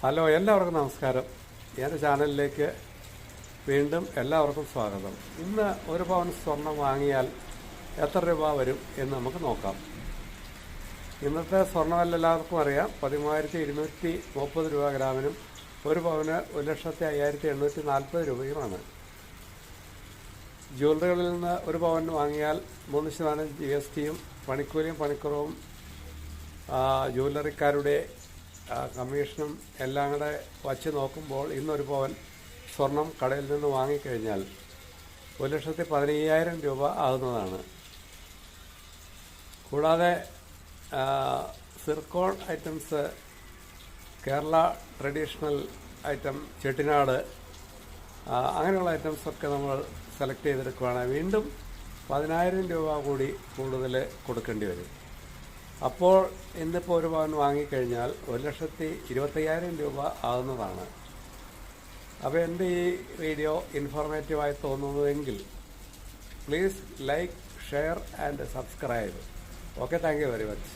Hello, എല്ലാവർക്കും നമസ്കാരം. എൻ്റെ ചാനലിലേക്ക് വീണ്ടും എല്ലാവർക്കും സ്വാഗതം. ഇന്ന് ഒരു പവൻ സ്വർണം വാങ്ങിയാൽ എത്ര രൂപ വരും എന്ന് നമുക്ക് നോക്കാം. ഇന്നത്തെ സ്വർണ്ണമെല്ലാം എല്ലാവർക്കും അറിയാം. 13,230 രൂപ ഗ്രാമിനും ഒരു പവന് 1,05,840 രൂപയുമാണ്. ജ്വല്ലറികളിൽ നിന്ന് ഒരു പവൻ വാങ്ങിയാൽ 3% GSTയും പണിക്കൂലിയും പണിക്കുറവും ജ്വല്ലറിക്കാരുടെ കമ്മീഷനും എല്ലാം കൂടെ വച്ച് നോക്കുമ്പോൾ ഇന്നൊരു പവൻ സ്വർണം കടയിൽ നിന്ന് വാങ്ങിക്കഴിഞ്ഞാൽ 1,15,000 രൂപ ആകുന്നതാണ്. കൂടാതെ zircon items, Kerala traditional item, Chettinad, അങ്ങനെയുള്ള ഐറ്റംസൊക്കെ നമ്മൾ സെലക്ട് ചെയ്തെടുക്കുകയാണെങ്കിൽ വീണ്ടും 10,000 രൂപ കൂടി കൂടുതൽ കൊടുക്കേണ്ടി വരും. അപ്പോൾ ഇന്നിപ്പോൾ ഒരു പവൻ വാങ്ങിക്കഴിഞ്ഞാൽ 1,25,000 രൂപ ആകുന്നതാണ്. അപ്പോൾ എൻ്റെ ഈ വീഡിയോ ഇൻഫോർമേറ്റീവായി തോന്നുന്നുവെങ്കിൽ please like, share and subscribe. Okay, thank you very much.